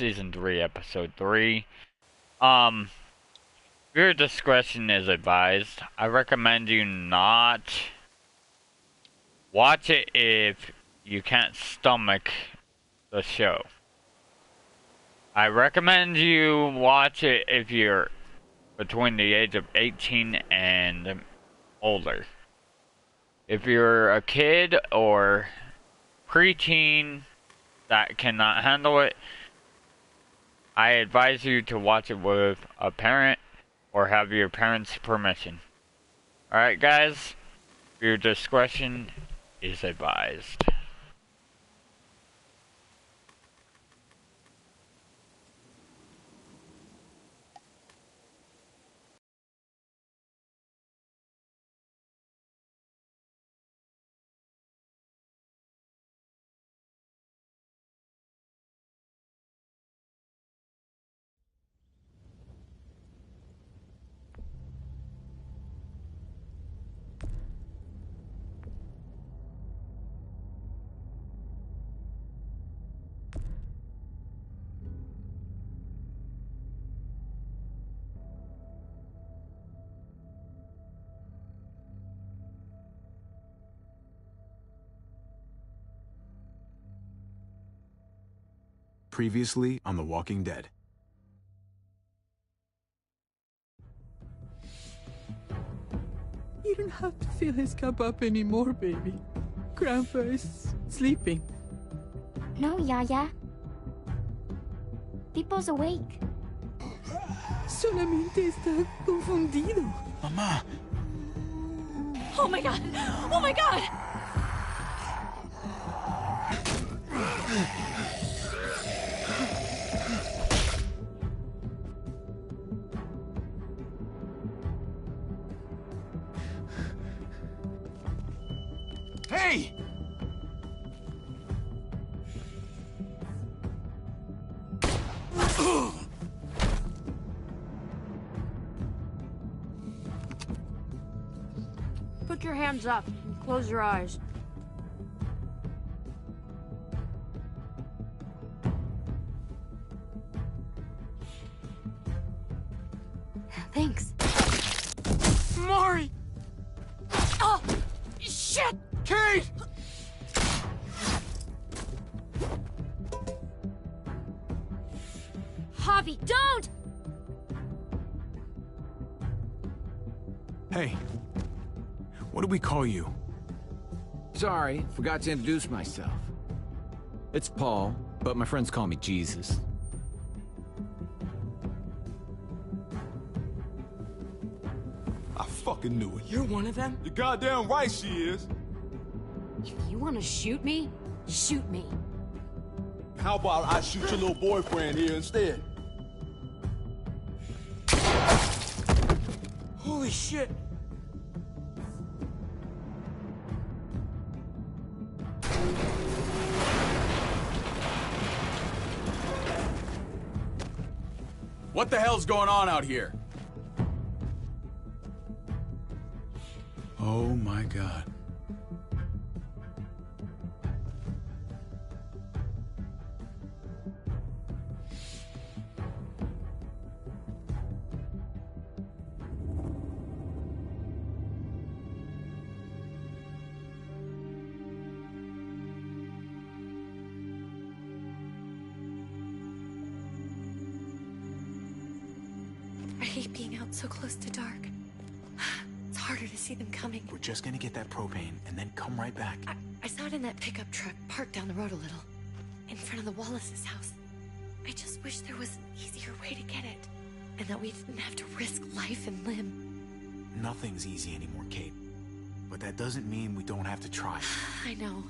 Season 3, Episode 3. Um, your discretion is advised. I recommend you not watch it if you can't stomach the show. I recommend you watch it if you're between the age of 18 and older. If you're a kid or preteen that cannot handle it, I advise you to watch it with a parent or have your parents' permission. Alright guys, your discretion is advised. Previously on The Walking Dead. You don't have to fill his cup up anymore, baby. Grandpa is sleeping. No, Yaya. Pipo's awake. Solamente está confundido. Mamá! Oh my god! Oh my god! Hey! Put your hands up and close your eyes. Thanks. Mari! Oh! Shit! Kate! Javi, don't! Hey. What do we call you? Sorry, forgot to introduce myself. It's Paul, but my friends call me Jesus. I fucking knew it. You're one of them? You're goddamn right she is. If you want to shoot me, shoot me. How about I shoot your little boyfriend here instead? Holy shit! What the hell's going on out here? Oh my god. I hate being out so close to dark. It's harder to see them coming. We're just gonna get that propane and then come right back. I saw it in that pickup truck parked down the road a little, in front of the Wallace's house. I just wish there was an easier way to get it, and that we didn't have to risk life and limb. Nothing's easy anymore, Kate. But that doesn't mean we don't have to try. I know.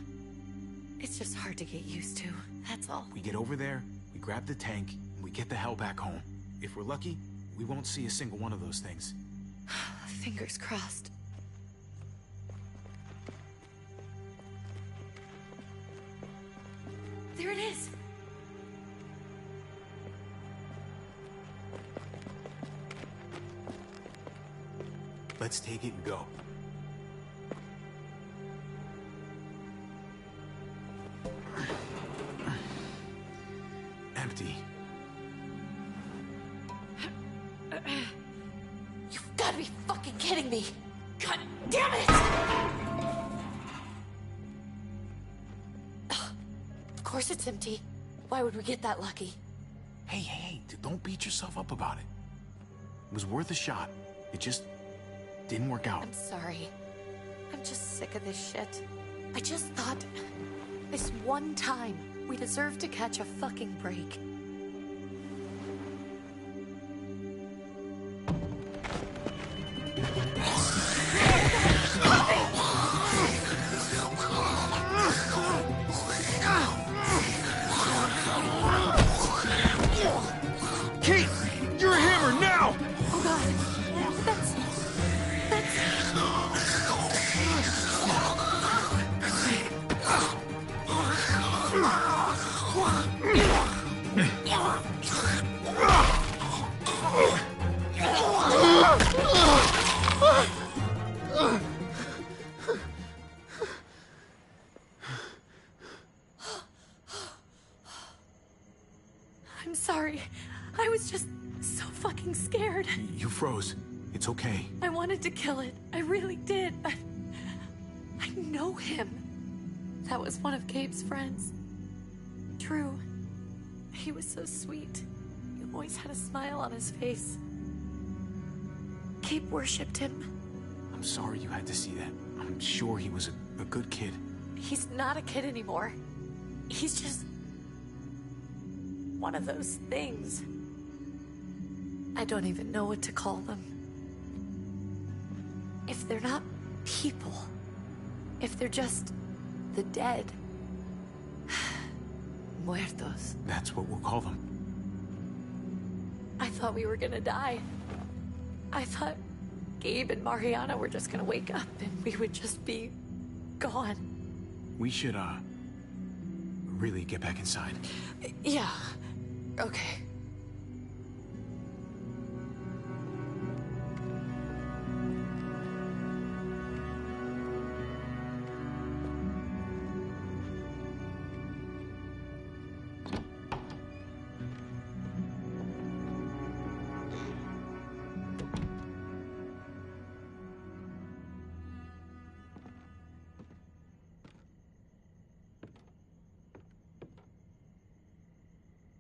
It's just hard to get used to, that's all. We get over there, we grab the tank, and we get the hell back home. If we're lucky, we won't see a single one of those things. Fingers crossed. There it is! Let's take it and go. Empty. You've got to be fucking kidding me! God damn it! Of course it's empty. Why would we get that lucky? Hey, don't beat yourself up about it. It was worth a shot. It just didn't work out. I'm sorry. I'm just sick of this shit. I just thought this one time we deserve to catch a fucking break. Kate! You're a hammer now! Oh god. That's... I'm sorry. I was just so fucking scared. You froze. It's okay. I wanted to kill it. I really did. I know him. That was one of Gabe's friends. Drew. He was so sweet. He always had a smile on his face. Gabe worshipped him. I'm sorry you had to see that. I'm sure he was a good kid. He's not a kid anymore. He's just one of those things. I don't even know what to call them. If they're not people, if they're just the dead, muertos. That's what we'll call them. I thought we were gonna die. I thought Gabe and Mariana were just gonna wake up and we would just be gone. We should, really get back inside. Yeah. Okay.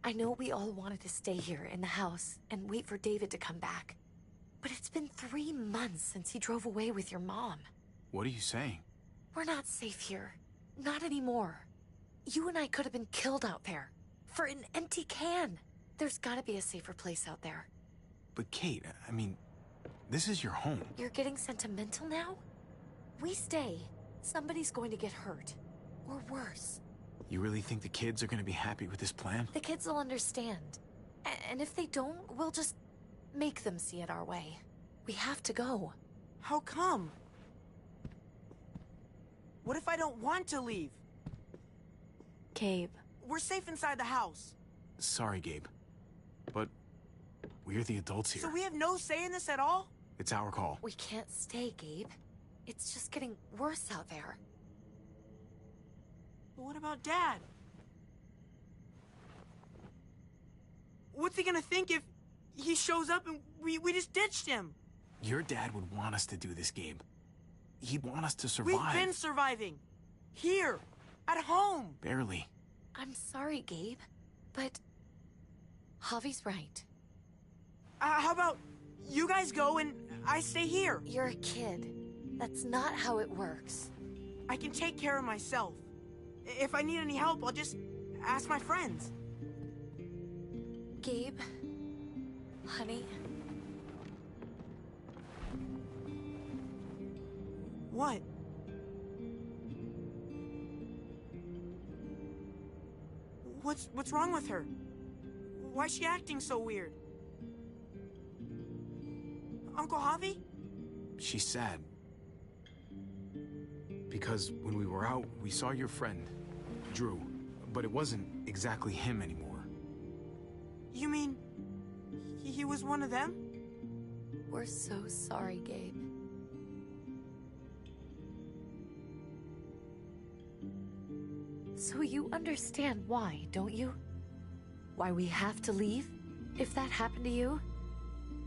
I know we all wanted to stay here in the house and wait for David to come back. But it's been 3 months since he drove away with your mom. What are you saying? We're not safe here. Not anymore. You and I could have been killed out there. For an empty can. There's gotta be a safer place out there. But Kate, I mean, this is your home. You're getting sentimental now? We stay, somebody's going to get hurt. Or worse. You really think the kids are gonna be happy with this plan? The kids will understand. And if they don't, we'll just make them see it our way. We have to go. How come? What if I don't want to leave? Gabe. We're safe inside the house. Sorry, Gabe. But we're the adults here. So we have no say in this at all? It's our call. We can't stay, Gabe. It's just getting worse out there. But what about Dad? What's he gonna think if he shows up and we just ditched him? Your dad would want us to do this, Gabe. He'd want us to survive. We've been surviving. Here. At home. Barely. I'm sorry, Gabe, but Javi's right. How about you guys go and I stay here? You're a kid. That's not how it works. I can take care of myself. If I need any help, I'll just ask my friends. Gabe, honey. What? What's wrong with her? Why is she acting so weird? Uncle Javi? She's sad. Because when we were out, we saw your friend, Drew. But it wasn't exactly him anymore. You mean he was one of them? We're so sorry, Gabe. So you understand why, don't you? Why we have to leave? If that happened to you?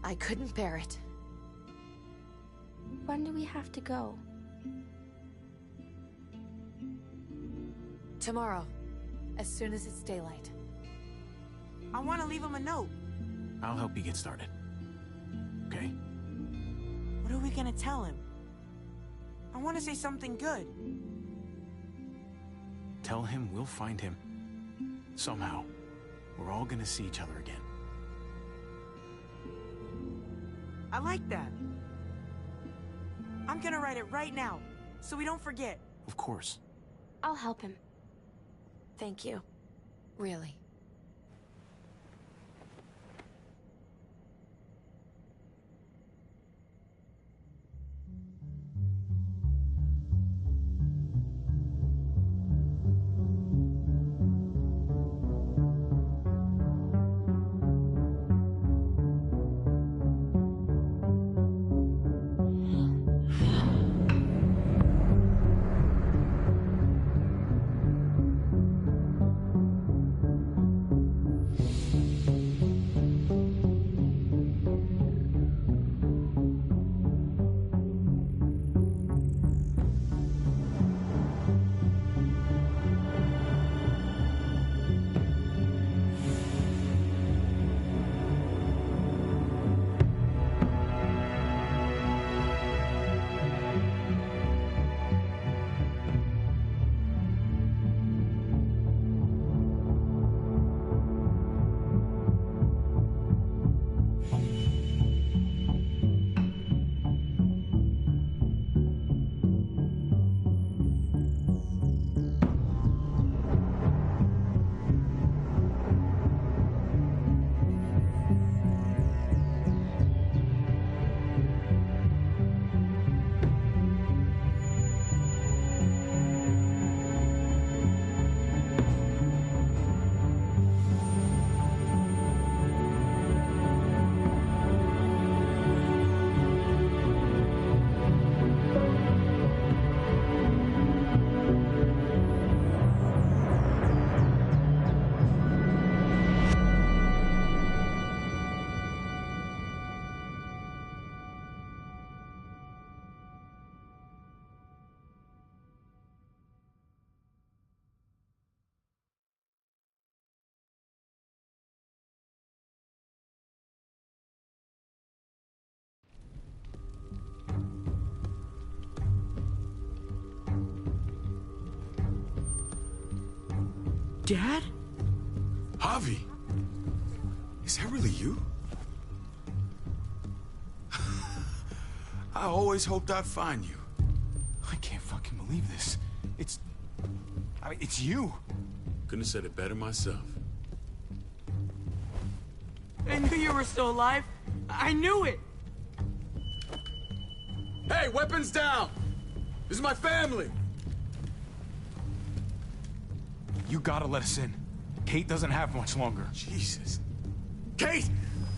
I couldn't bear it. When do we have to go? Tomorrow, as soon as it's daylight. I want to leave him a note. I'll help you get started. Okay? What are we gonna tell him? I want to say something good. Tell him we'll find him. Somehow. We're all gonna see each other again. I like that. I'm gonna write it right now, so we don't forget. Of course. I'll help him. Thank you. Really. Dad? Javi, is that really you? I always hoped I'd find you. I can't fucking believe this. It's you. Couldn't have said it better myself. I knew you were still alive. I knew it. Hey, weapons down! This is my family! You gotta let us in. Kate doesn't have much longer. Jesus. Kate!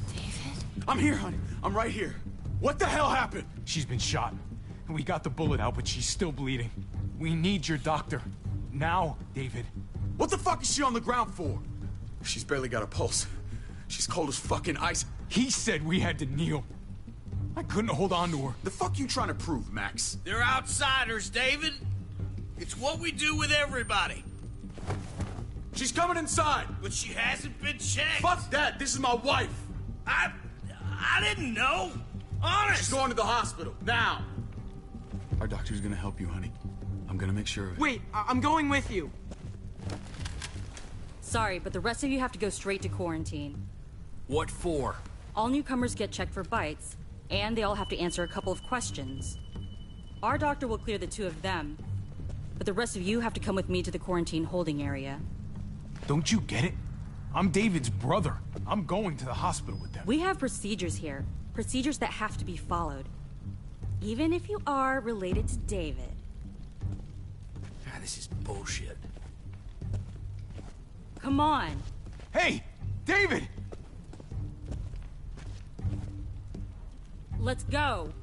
David? I'm here, honey. I'm right here. What the hell happened? She's been shot. We got the bullet out, but she's still bleeding. We need your doctor. Now, David. What the fuck is she on the ground for? She's barely got a pulse. She's cold as fucking ice. He said we had to kneel. I couldn't hold on to her. The fuck you trying to prove, Max? They're outsiders, David. It's what we do with everybody. She's coming inside. But she hasn't been checked. Fuck that. This is my wife. I didn't know. Honest. She's going to the hospital. Now. Our doctor's gonna help you, honey. I'm gonna make sure of it. Wait, I'm going with you. Sorry, but the rest of you have to go straight to quarantine. What for? All newcomers get checked for bites, and they all have to answer a couple of questions. Our doctor will clear the two of them, but the rest of you have to come with me to the quarantine holding area. Don't you get it? I'm David's brother. I'm going to the hospital with them. We have procedures here. Procedures that have to be followed. Even if you are related to David. God, this is bullshit. Come on. Hey! David! Let's go.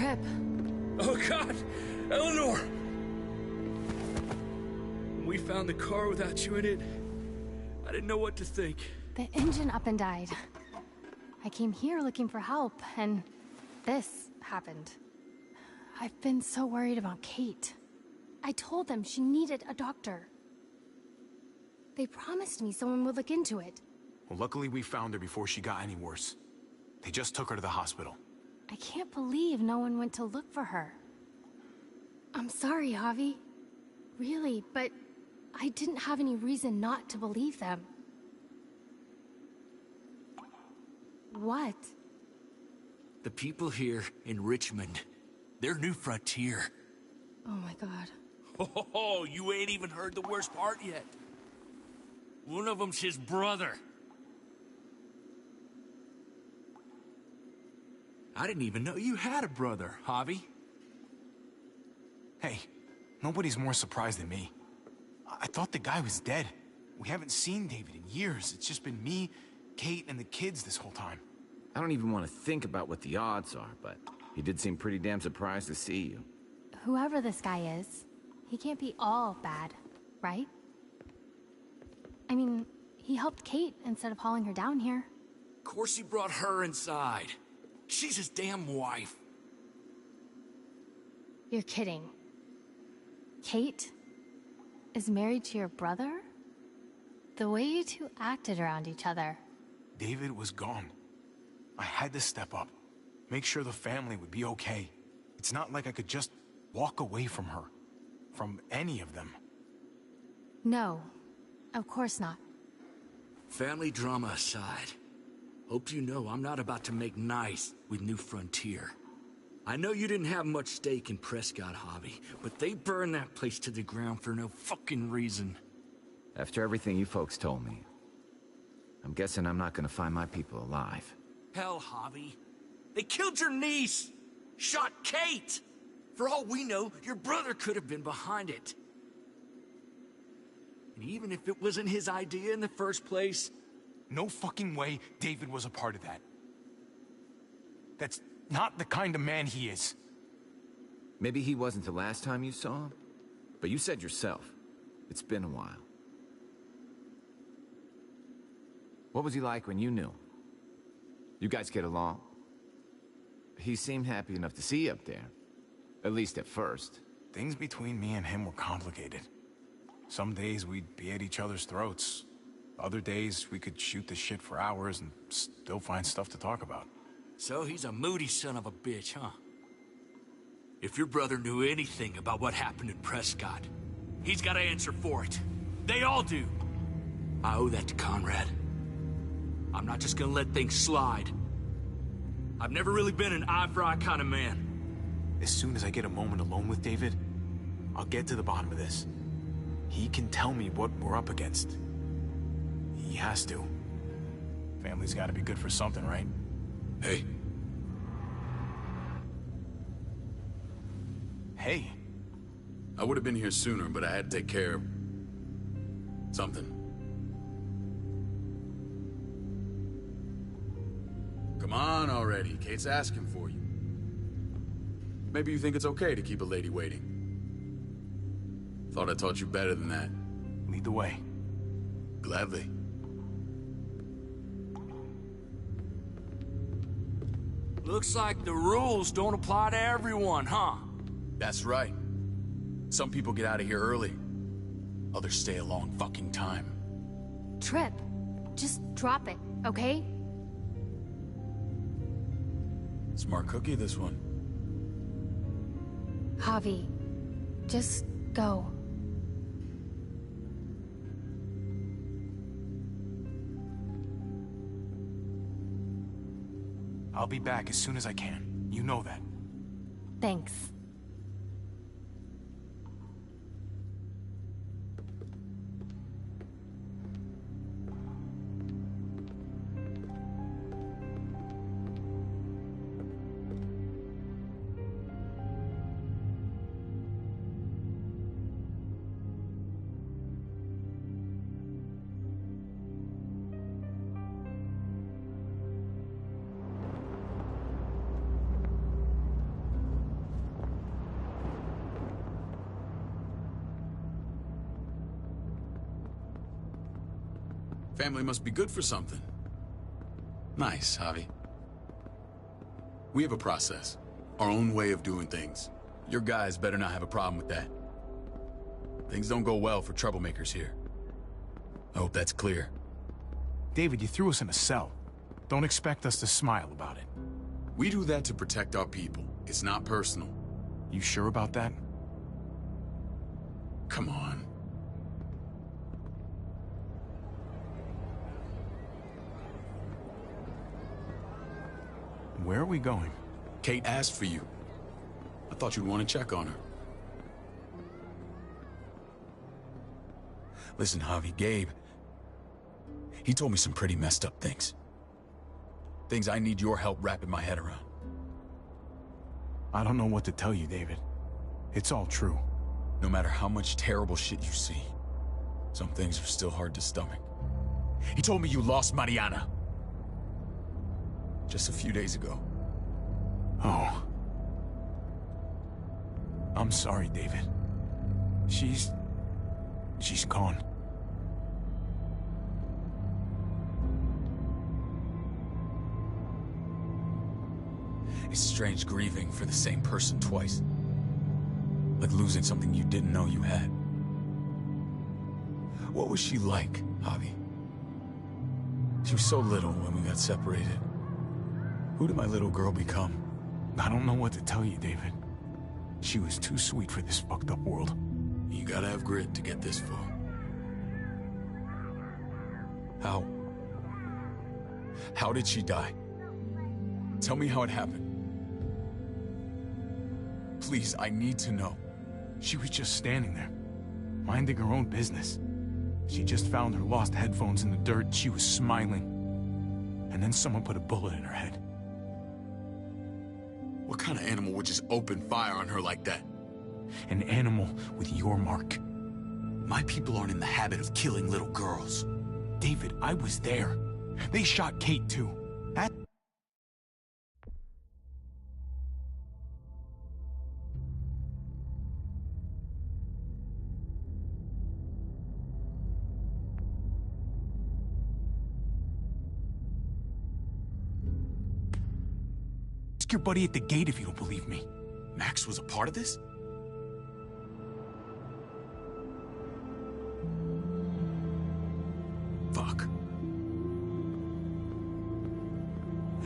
Trip. Oh, God! Eleanor! When we found the car without you in it, I didn't know what to think. The engine up and died. I came here looking for help, and this happened. I've been so worried about Kate. I told them she needed a doctor. They promised me someone would look into it. Well, luckily we found her before she got any worse. They just took her to the hospital. I can't believe no one went to look for her. I'm sorry, Javi. Really, but I didn't have any reason not to believe them. What? The people here in Richmond, they're New Frontier. Oh my god. Oh, you ain't even heard the worst part yet. One of them's his brother. I didn't even know you had a brother, Javi. Hey, nobody's more surprised than me. I thought the guy was dead. We haven't seen David in years. It's just been me, Kate, and the kids this whole time. I don't even want to think about what the odds are, but he did seem pretty damn surprised to see you. Whoever this guy is, he can't be all bad, right? I mean, he helped Kate instead of hauling her down here. Of course he brought her inside. She's his damn wife. You're kidding. Kate is married to your brother? The way you two acted around each other. David was gone. I had to step up. Make sure the family would be okay. It's not like I could just walk away from her. From any of them. No, of course not. Family drama aside, hope you know I'm not about to make nice with New Frontier. I know you didn't have much stake in Prescott, Javi, but they burned that place to the ground for no fucking reason. After everything you folks told me, I'm guessing I'm not gonna find my people alive. Hell, Javi. They killed your niece! Shot Kate! For all we know, your brother could have been behind it. And even if it wasn't his idea in the first place... No fucking way David was a part of that. That's not the kind of man he is. Maybe he wasn't the last time you saw him, but you said yourself, it's been a while. What was he like when you knew him? You guys get along? He seemed happy enough to see you up there. At least at first. Things between me and him were complicated. Some days we'd be at each other's throats. Other days we could shoot the shit for hours and still find stuff to talk about. So he's a moody son of a bitch, huh? If your brother knew anything about what happened in Prescott, he's got to answer for it. They all do. I owe that to Conrad. I'm not just gonna let things slide. I've never really been an eye-for-eye kind of man. As soon as I get a moment alone with David, I'll get to the bottom of this. He can tell me what we're up against. He has to. Family's gotta be good for something, right? Hey. Hey. I would have been here sooner, but I had to take care of... something. Come on already. Kate's asking for you. Maybe you think it's okay to keep a lady waiting. Thought I taught you better than that. Lead the way. Gladly. Looks like the rules don't apply to everyone, huh? That's right. Some people get out of here early. Others stay a long fucking time. Trip, just drop it, okay? Smart cookie, this one. Javi, just go. I'll be back as soon as I can. You know that. Thanks. Family must be good for something. Nice, Javi. We have a process. Our own way of doing things. Your guys better not have a problem with that. Things don't go well for troublemakers here. I hope that's clear. David, you threw us in a cell. Don't expect us to smile about it. We do that to protect our people. It's not personal. You sure about that? Come on. Where are we going? Kate asked for you. I thought you'd want to check on her. Listen, Javi, Gabe... he told me some pretty messed up things. Things I need your help wrapping my head around. I don't know what to tell you, David. It's all true. No matter how much terrible shit you see, some things are still hard to stomach. He told me you lost Mariana. Just a few days ago. Oh. I'm sorry, David. She's gone. It's strange grieving for the same person twice. Like losing something you didn't know you had. What was she like, Javi? She was so little when we got separated. Who did my little girl become? I don't know what to tell you, David. She was too sweet for this fucked up world. You gotta have grit to get this far. How did she die? Tell me how it happened. Please, I need to know. She was just standing there, minding her own business. She just found her lost headphones in the dirt. She was smiling. And then someone put a bullet in her head. What kind of animal would just open fire on her like that? An animal with your mark. My people aren't in the habit of killing little girls. David, I was there. They shot Kate too. That... Ask your buddy at the gate if you don't believe me. Max was a part of this? Fuck.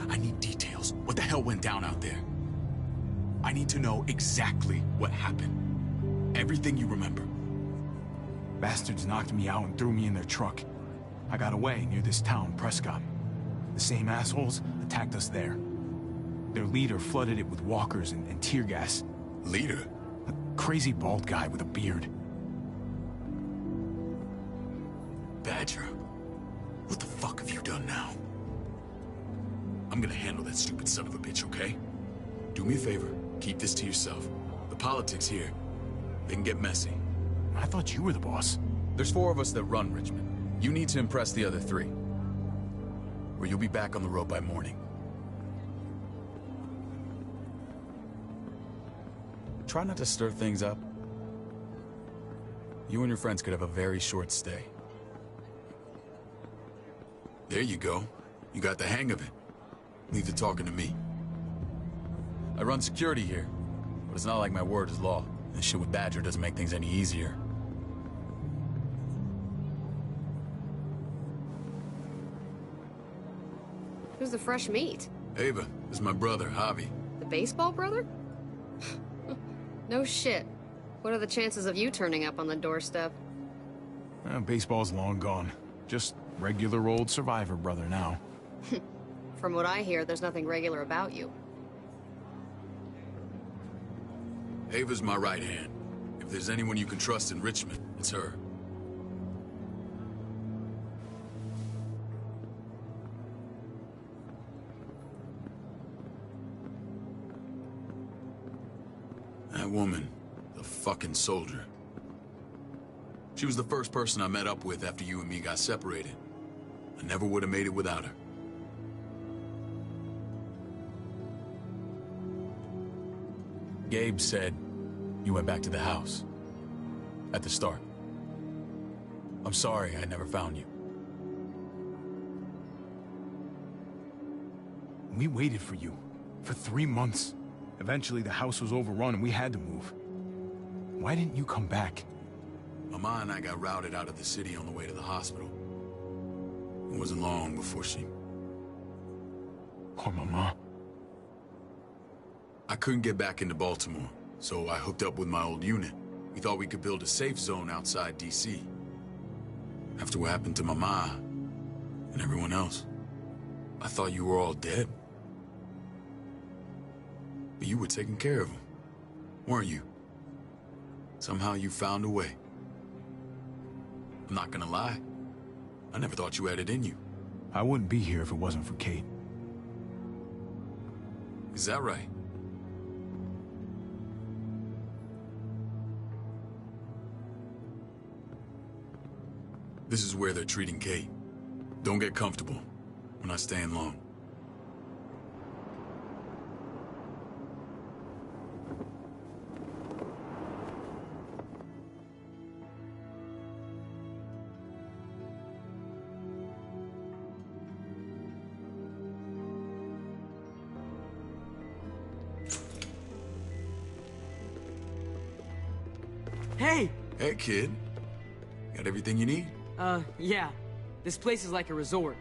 I need details. What the hell went down out there? I need to know exactly what happened. Everything you remember. Bastards knocked me out and threw me in their truck. I got away near this town, Prescott. The same assholes attacked us there. Their leader flooded it with walkers and tear gas. Leader? A crazy bald guy with a beard. Badger, what the fuck have you done now? I'm gonna handle that stupid son of a bitch, okay? Do me a favor, keep this to yourself. The politics here, they can get messy. I thought you were the boss. There's 4 of us that run Richmond. You need to impress the other 3. Or you'll be back on the road by morning. Try not to stir things up. You and your friends could have a very short stay. There you go. You got the hang of it. Leave the talking to me. I run security here, but it's not like my word is law. This shit with Badger doesn't make things any easier. Who's the fresh meat? Ava, this is my brother, Javi. The baseball brother? No shit. What are the chances of you turning up on the doorstep? Baseball's long gone. Just regular old survivor brother now. From what I hear, there's nothing regular about you. Ava's my right hand. If there's anyone you can trust in Richmond, it's her. That woman, the fucking soldier. She was the first person I met up with after you and me got separated. I never would have made it without her. Gabe said you went back to the house. At the start. I'm sorry I never found you. We waited for you. For 3 months. Eventually, the house was overrun and we had to move. Why didn't you come back? Mama and I got routed out of the city on the way to the hospital. It wasn't long before she... Poor Mama. I couldn't get back into Baltimore, so I hooked up with my old unit. We thought we could build a safe zone outside D.C. After what happened to Mama and everyone else, I thought you were all dead. But you were taking care of them, weren't you? Somehow you found a way. I'm not gonna lie. I never thought you had it in you. I wouldn't be here if it wasn't for Kate. Is that right? This is where they're treating Kate. Don't get comfortable. We're not staying long. Hey! Hey, kid. Got everything you need? Yeah. This place is like a resort.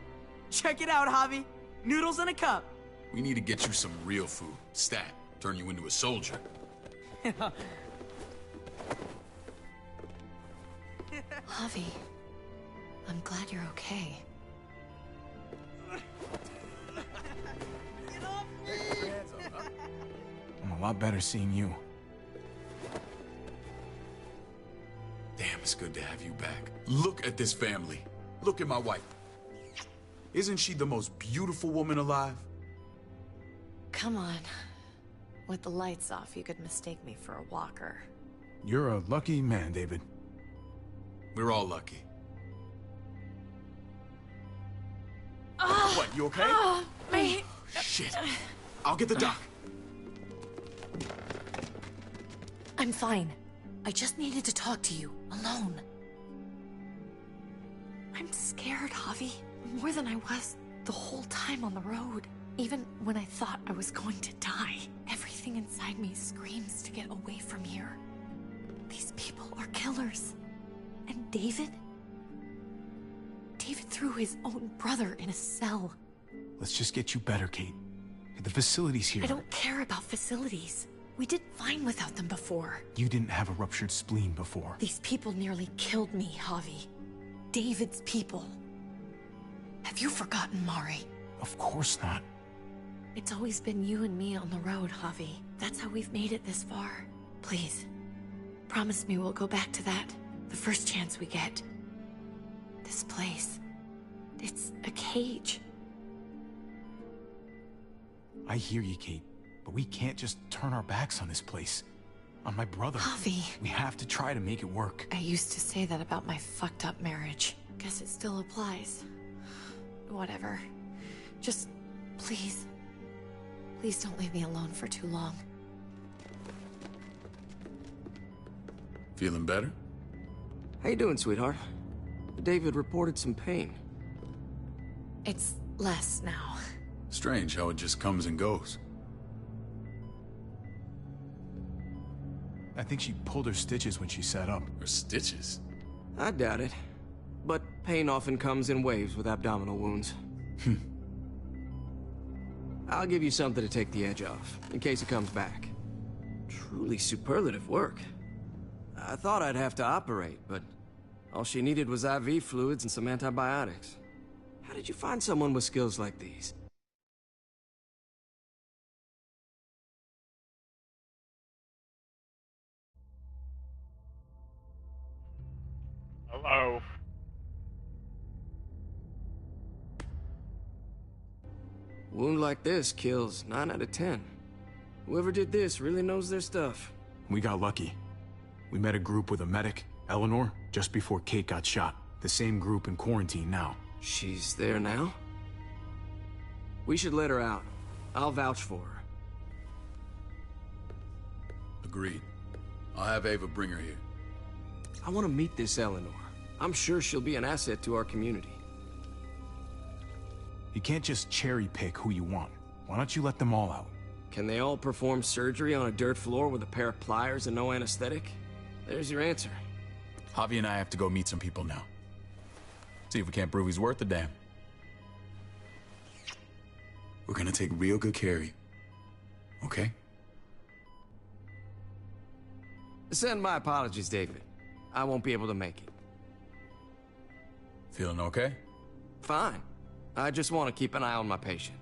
Check it out, Javi. Noodles in a cup. We need to get you some real food. Stat. Turn you into a soldier. Javi, I'm glad you're okay. I'm a lot better seeing you. Damn, it's good to have you back. Look at this family. Look at my wife. Isn't she the most beautiful woman alive? Come on. With the lights off, you could mistake me for a walker. You're a lucky man, David. We're all lucky. What, you okay? Me. Shit. I'll get the doc. I'm fine. I just needed to talk to you, alone. I'm scared, Javi. More than I was the whole time on the road. Even when I thought I was going to die, everything inside me screams to get away from here. These people are killers. And David? David threw his own brother in a cell. Let's just get you better, Kate. The facility's here. I don't care about facilities. We did fine without them before. You didn't have a ruptured spleen before. These people nearly killed me, Javi. David's people. Have you forgotten, Mari? Of course not. It's always been you and me on the road, Javi. That's how we've made it this far. Please, promise me we'll go back to that the first chance we get. This place, it's a cage. I hear you, Kate, but we can't just turn our backs on this place. On my brother. Javi. We have to try to make it work. I used to say that about my fucked up marriage. Guess it still applies. Whatever. Just, please. Please don't leave me alone for too long. Feeling better? How you doing, sweetheart? David reported some pain. It's less now. Strange how it just comes and goes. I think she pulled her stitches when she sat up. Her stitches? I doubt it. But pain often comes in waves with abdominal wounds. I'll give you something to take the edge off, in case it comes back. Truly superlative work. I thought I'd have to operate, but all she needed was IV fluids and some antibiotics. How did you find someone with skills like these? Hello. Wound like this kills 9 out of 10. Whoever did this really knows their stuff. We got lucky. We met a group with a medic, Eleanor, just before Kate got shot. The same group in quarantine now. She's there now? We should let her out. I'll vouch for her. Agreed. I'll have Ava bring her here. I want to meet this Eleanor. I'm sure she'll be an asset to our community. You can't just cherry pick who you want. Why don't you let them all out? Can they all perform surgery on a dirt floor with a pair of pliers and no anesthetic? There's your answer. Javi and I have to go meet some people now. See if we can't prove he's worth a damn. We're gonna take real good care of you. Okay? Send my apologies, David. I won't be able to make it. Feeling okay? Fine. I just want to keep an eye on my patient.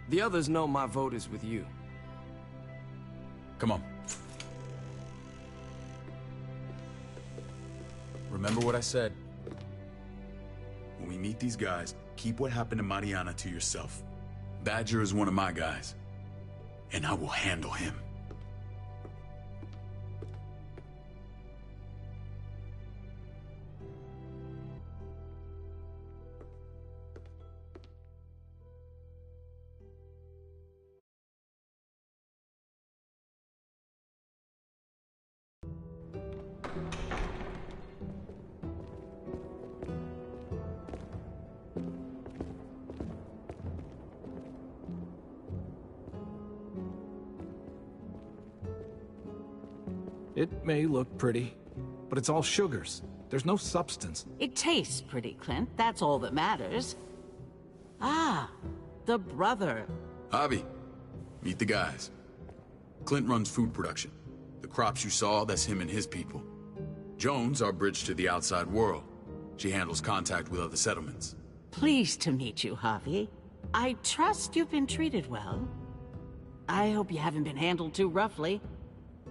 The others know my vote is with you. Come on. Remember what I said. When we meet these guys, keep what happened to Mariana to yourself. Badger is one of my guys, and I will handle him. It may look pretty, but it's all sugars. There's no substance. It tastes pretty, Clint. That's all that matters. Ah, the brother. Javi, meet the guys. Clint runs food production. The crops you saw, that's him and his people. Jones, our bridge to the outside world. She handles contact with other settlements. Pleased to meet you, Javi. I trust you've been treated well. I hope you haven't been handled too roughly.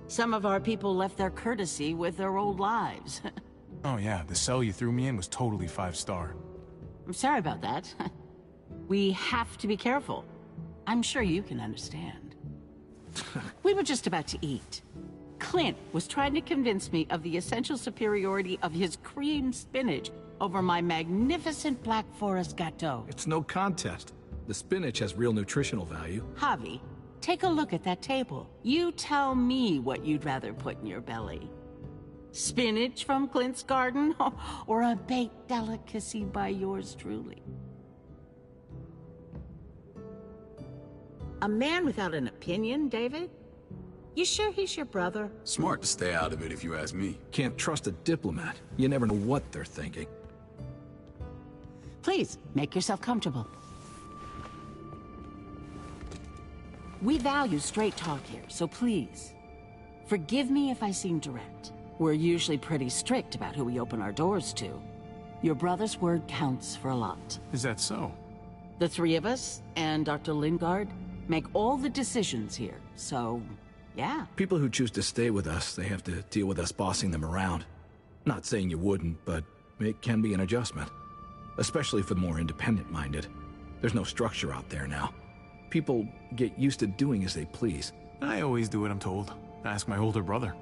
Some of our people left their courtesy with their old lives. Oh yeah, the cell you threw me in was totally 5-star. I'm sorry about that. We have to be careful. I'm sure you can understand. We were just about to eat. Clint was trying to convince me of the essential superiority of his cream spinach over my magnificent Black Forest gâteau. It's no contest. The spinach has real nutritional value. Javi, take a look at that table. You tell me what you'd rather put in your belly. Spinach from Clint's garden, or a baked delicacy by yours truly? A man without an opinion, David? You sure he's your brother? Smart to stay out of it, if you ask me. Can't trust a diplomat. You never know what they're thinking. Please, make yourself comfortable. We value straight talk here, so please, forgive me if I seem direct. We're usually pretty strict about who we open our doors to. Your brother's word counts for a lot. Is that so? The three of us, and Dr. Lingard, make all the decisions here, so, yeah. People who choose to stay with us, they have to deal with us bossing them around. Not saying you wouldn't, but it can be an adjustment. Especially for the more independent-minded. There's no structure out there now. People get used to doing as they please. I always do what I'm told. Ask my older brother.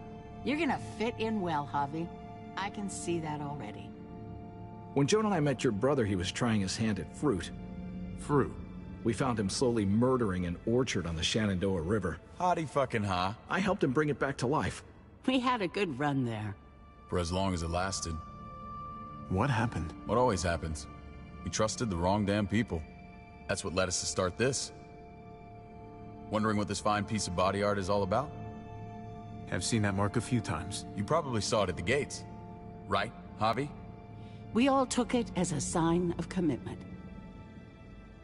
You're gonna fit in well, Javi. I can see that already. When Joan and I met your brother, he was trying his hand at fruit. Fruit? We found him slowly murdering an orchard on the Shenandoah River. Howdy fucking ha. I helped him bring it back to life. We had a good run there. For as long as it lasted. What happened? What always happens. We trusted the wrong damn people. That's what led us to start this. Wondering what this fine piece of body art is all about? I've seen that mark a few times. You probably saw it at the gates. Right, Javi? We all took it as a sign of commitment.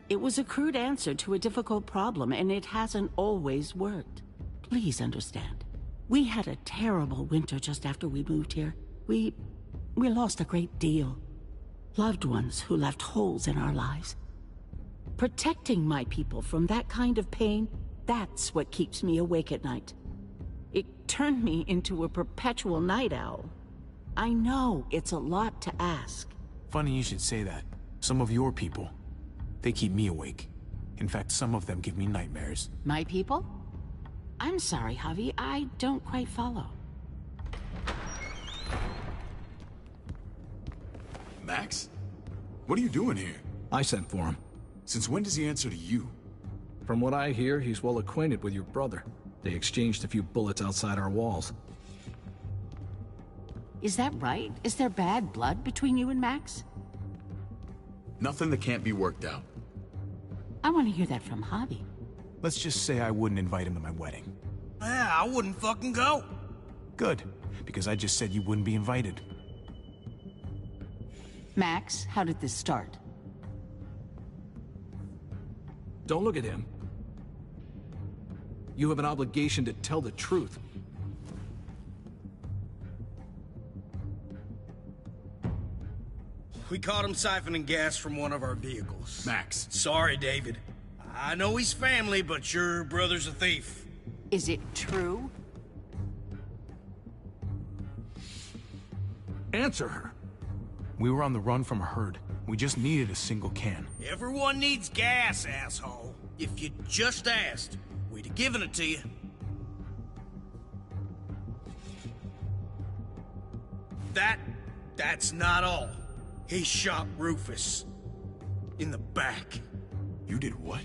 It was a crude answer to a difficult problem, and it hasn't always worked. Please understand. We had a terrible winter just after we moved here. We lost a great deal. Loved ones who left holes in our lives. Protecting my people from that kind of pain, that's what keeps me awake at night. It turned me into a perpetual night owl. I know it's a lot to ask. Funny you should say that. Some of your people, they keep me awake. In fact, some of them give me nightmares. My people? I'm sorry, Javi, I don't quite follow. Max? What are you doing here? I sent for him. Since when does he answer to you? From what I hear, he's well acquainted with your brother. They exchanged a few bullets outside our walls. Is that right? Is there bad blood between you and Max? Nothing that can't be worked out. I want to hear that from Javi. Let's just say I wouldn't invite him to my wedding. Yeah, I wouldn't fucking go. Good, because I just said you wouldn't be invited. Max, how did this start? Don't look at him. You have an obligation to tell the truth. We caught him siphoning gas from one of our vehicles. Max. Sorry, David. I know he's family, but your brother's a thief. Is it true? Answer her. We were on the run from a herd. We just needed a single can. Everyone needs gas, asshole. If you just asked, we'd have given it to you. That's not all. He shot Rufus. In the back. You did what?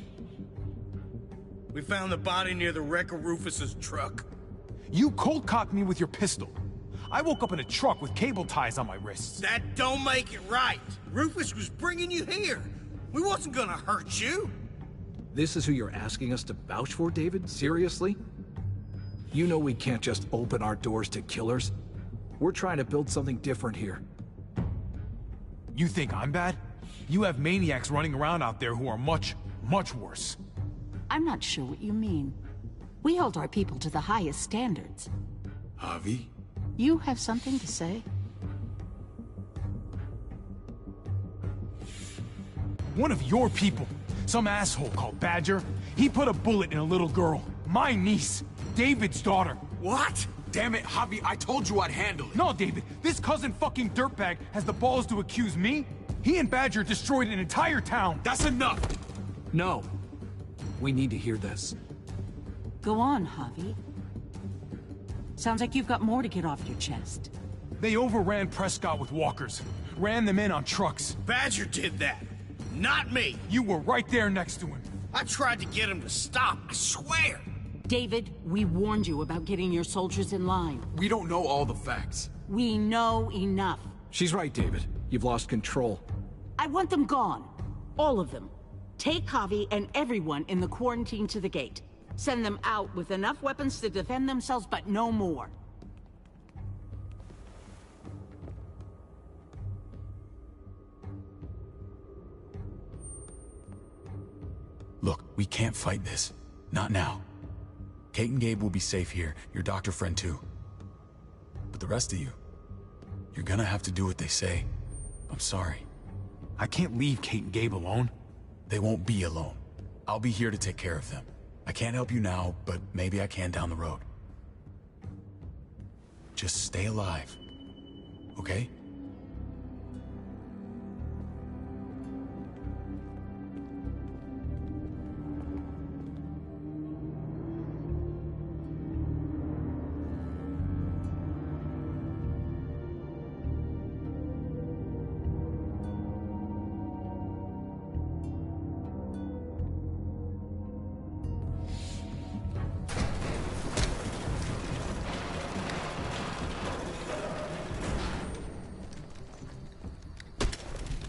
We found the body near the wreck of Rufus's truck. You cold-cocked me with your pistol. I woke up in a truck with cable ties on my wrists. That don't make it right. Rufus was bringing you here. We wasn't gonna hurt you. This is who you're asking us to vouch for, David? Seriously? You know we can't just open our doors to killers. We're trying to build something different here. You think I'm bad? You have maniacs running around out there who are much, much worse. I'm not sure what you mean. We hold our people to the highest standards. Javi? You have something to say? One of your people, some asshole called Badger, he put a bullet in a little girl. My niece, David's daughter. What? Damn it, Javi, I told you I'd handle it. No, David, this cousin fucking dirtbag has the balls to accuse me? He and Badger destroyed an entire town. That's enough! No. We need to hear this. Go on, Javi. Sounds like you've got more to get off your chest. They overran Prescott with walkers. Ran them in on trucks. Badger did that. Not me. You were right there next to him. I tried to get him to stop, I swear. David, we warned you about getting your soldiers in line. We don't know all the facts. We know enough. She's right, David. You've lost control. I want them gone. All of them. Take Javi and everyone in the quarantine to the gate. Send them out with enough weapons to defend themselves, but no more. Look, we can't fight this. Not now. Kate and Gabe will be safe here, your doctor friend too. But the rest of you, you're gonna have to do what they say. I'm sorry. I can't leave Kate and Gabe alone. They won't be alone. I'll be here to take care of them. I can't help you now, but maybe I can down the road. Just stay alive, okay?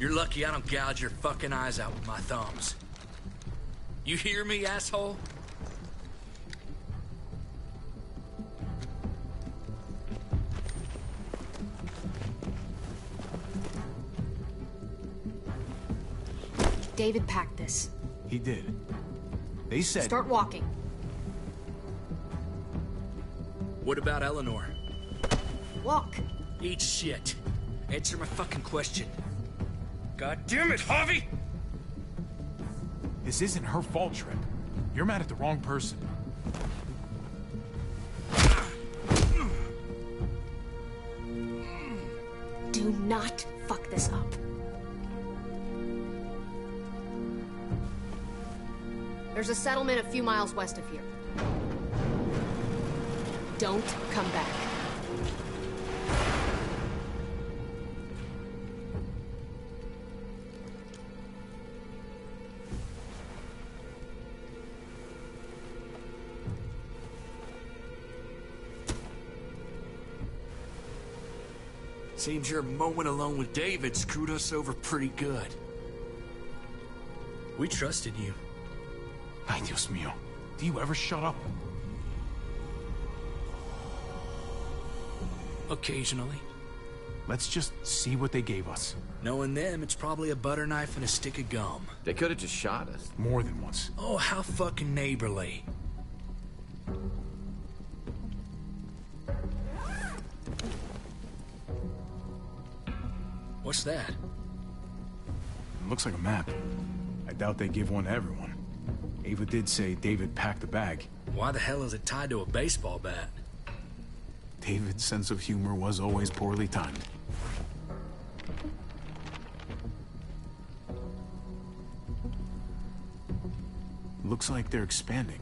You're lucky I don't gouge your fucking eyes out with my thumbs. You hear me, asshole? David packed this. He did. They said... Start walking. What about Eleanor? Walk. Eat shit. Answer my fucking question. God damn it, Javi! This isn't her fault, Trip. You're mad at the wrong person. Do not fuck this up. There's a settlement a few miles west of here. Don't come back. Seems your moment alone with David screwed us over pretty good. We trusted you. Ay, Dios mío. Do you ever shut up? Occasionally. Let's just see what they gave us. Knowing them, it's probably a butter knife and a stick of gum. They could have just shot us. More than once. Oh, how fucking neighborly. What's that? It looks like a map. I doubt they give one to everyone. Ava did say David packed a bag. Why the hell is it tied to a baseball bat? David's sense of humor was always poorly timed. Looks like they're expanding.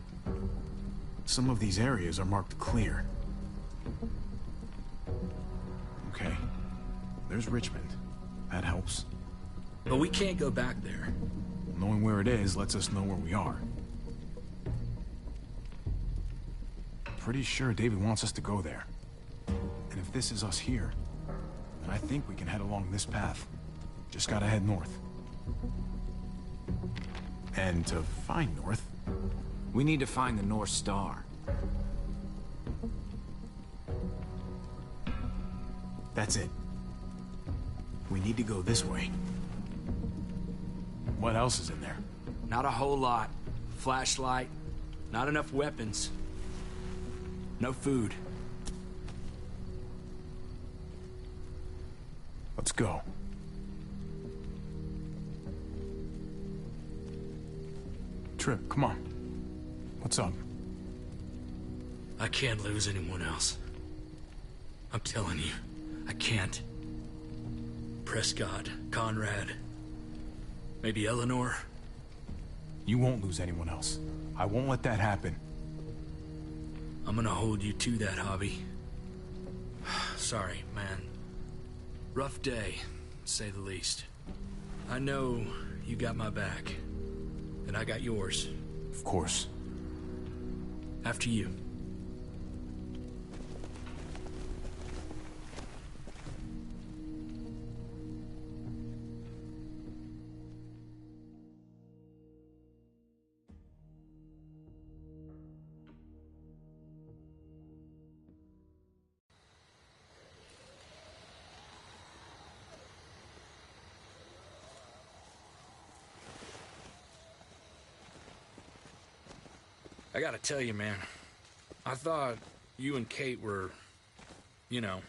Some of these areas are marked clear. Okay. There's Richmond. That helps. But we can't go back there. Knowing where it is lets us know where we are. Pretty sure David wants us to go there. And if this is us here, then I think we can head along this path. Just gotta head north. And to find north, we need to find the North Star. That's it. We need to go this way. What else is in there? Not a whole lot. Flashlight. Not enough weapons. No food. Let's go. Trip, come on. What's up? I can't lose anyone else. I'm telling you, I can't. Prescott, Conrad, maybe Eleanor. You won't lose anyone else. I won't let that happen. I'm gonna hold you to that, Javi. Sorry, man. Rough day, to say the least. I know you got my back, and I got yours. Of course. After you. I gotta tell you, man, I thought you and Kate were, you know...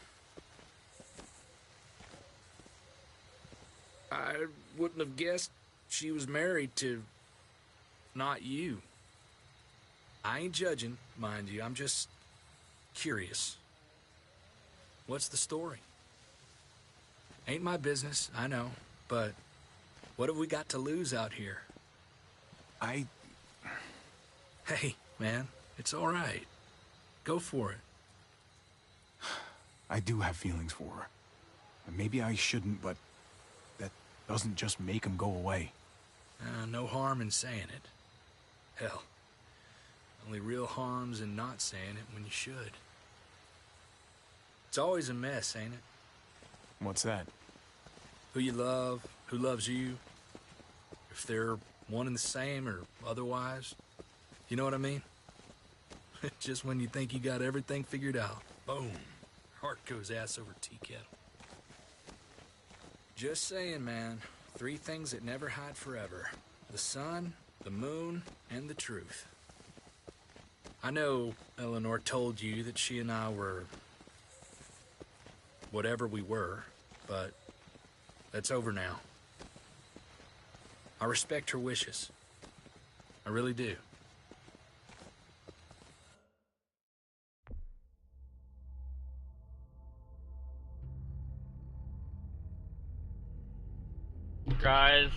I wouldn't have guessed she was married to... not you. I ain't judging, mind you, I'm just curious. What's the story? Ain't my business, I know, but what have we got to lose out here? Hey, man, it's all right. Go for it. I do have feelings for her. And maybe I shouldn't, but that doesn't just make them go away. No harm in saying it. Hell, only real harm's in not saying it when you should. It's always a mess, ain't it? What's that? Who you love, who loves you, if they're one and the same or otherwise. You know what I mean? Just when you think you got everything figured out, boom, heart goes ass over tea kettle. Just saying, man, 3 things that never hide forever. The sun, the moon, and the truth. I know Eleanor told you that she and I were... whatever we were, but that's over now. I respect her wishes. I really do. Guys,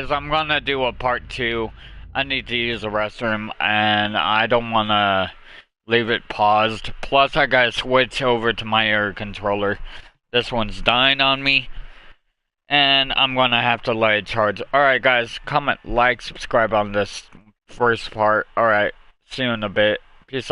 I'm gonna do a part 2. I need to use the restroom, and I don't wanna leave it paused. Plus, I gotta switch over to my air controller. This one's dying on me, and I'm gonna have to let it charge. Alright, guys, comment, like, subscribe on this first part. Alright, see you in a bit. Peace out.